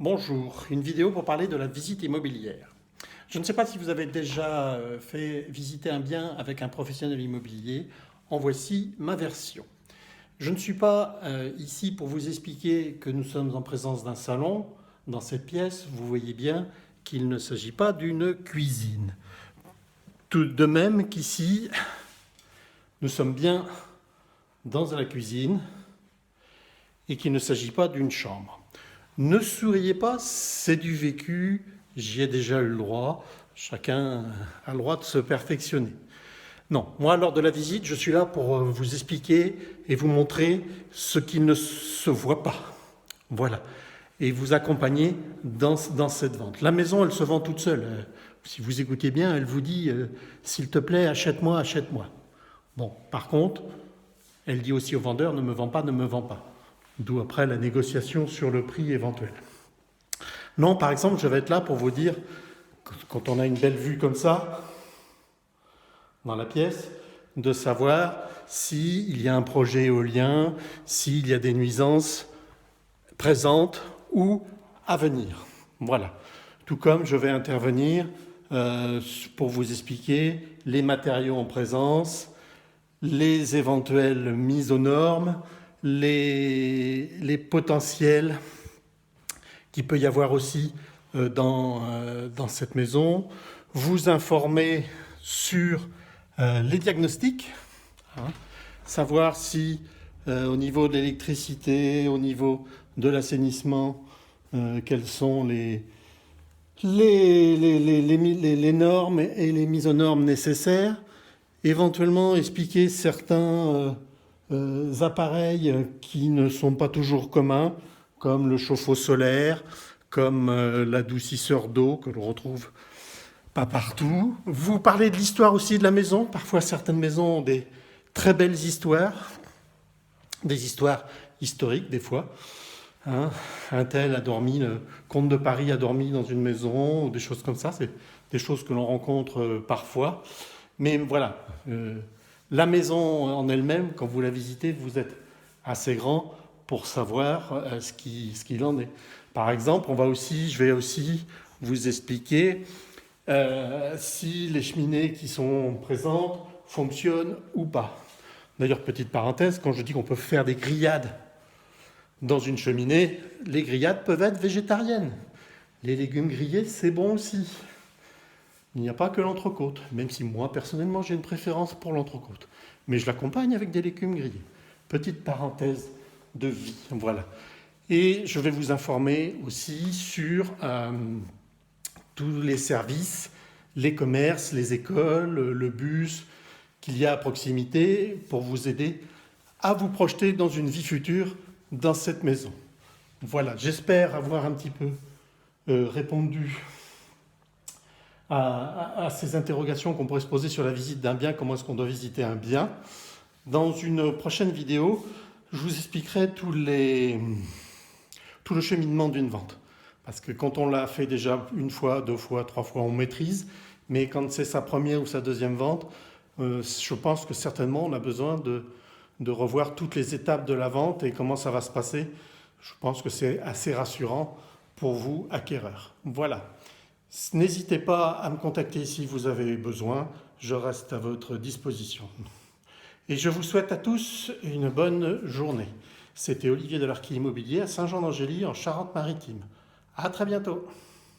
Bonjour, une vidéo pour parler de la visite immobilière. Je ne sais pas si vous avez déjà fait visiter un bien avec un professionnel immobilier. En voici ma version. Je ne suis pas ici pour vous expliquer que nous sommes en présence d'un salon. Dans cette pièce, vous voyez bien qu'il ne s'agit pas d'une cuisine. Tout de même qu'ici, nous sommes bien dans la cuisine et qu'il ne s'agit pas d'une chambre. Ne souriez pas, c'est du vécu, j'y ai déjà eu le droit, chacun a le droit de se perfectionner. Non, moi lors de la visite, je suis là pour vous expliquer et vous montrer ce qui ne se voit pas. Voilà. Et vous accompagner dans cette vente. La maison, elle se vend toute seule. Si vous écoutez bien, elle vous dit s'il te plaît, achète-moi, achète-moi. Bon, par contre, elle dit aussi au vendeur ne me vends pas, ne me vends pas. D'où après la négociation sur le prix éventuel. Non, par exemple, je vais être là pour vous dire, quand on a une belle vue comme ça, dans la pièce, de savoir s'il y a un projet éolien, s'il y a des nuisances présentes ou à venir. Voilà. Tout comme je vais intervenir pour vous expliquer les matériaux en présence, les éventuelles mises aux normes, les potentiels qu'il peut y avoir aussi dans cette maison, vous informer sur les diagnostics, savoir si au niveau de l'électricité, au niveau de l'assainissement, quelles sont les normes et les mises aux normes nécessaires, éventuellement expliquer certains appareils qui ne sont pas toujours communs, comme le chauffe-eau solaire, comme l'adoucisseur d'eau que l'on retrouve pas partout. Vous parlez de l'histoire aussi de la maison. Parfois, certaines maisons ont des très belles histoires, des histoires historiques des fois. Un tel a dormi, le comte de Paris a dormi dans une maison, ou des choses comme ça. C'est des choses que l'on rencontre parfois. Mais voilà, la maison en elle-même, quand vous la visitez, vous êtes assez grand pour savoir ce qu'il en est. Par exemple, je vais aussi vous expliquer si les cheminées qui sont présentes fonctionnent ou pas. D'ailleurs, petite parenthèse, quand je dis qu'on peut faire des grillades dans une cheminée, les grillades peuvent être végétariennes. Les légumes grillés, c'est bon aussi. Il n'y a pas que l'entrecôte, même si moi, personnellement, j'ai une préférence pour l'entrecôte. Mais je l'accompagne avec des légumes grillés. Petite parenthèse de vie, voilà. Et je vais vous informer aussi sur tous les services, les commerces, les écoles, le bus qu'il y a à proximité pour vous aider à vous projeter dans une vie future dans cette maison. Voilà, j'espère avoir un petit peu répondu à ces interrogations qu'on pourrait se poser sur la visite d'un bien, comment est-ce qu'on doit visiter un bien. Dans une prochaine vidéo, je vous expliquerai tout le cheminement d'une vente. Parce que quand on l'a fait déjà une fois, deux fois, trois fois, on maîtrise. Mais quand c'est sa première ou sa deuxième vente, je pense que certainement on a besoin de revoir toutes les étapes de la vente et comment ça va se passer. Je pense que c'est assez rassurant pour vous, acquéreurs. Voilà. N'hésitez pas à me contacter si vous avez besoin. Je reste à votre disposition. Et je vous souhaite à tous une bonne journée. C'était Olivier Delarquy Immobilier à Saint-Jean-d'Angély en Charente-Maritime. À très bientôt.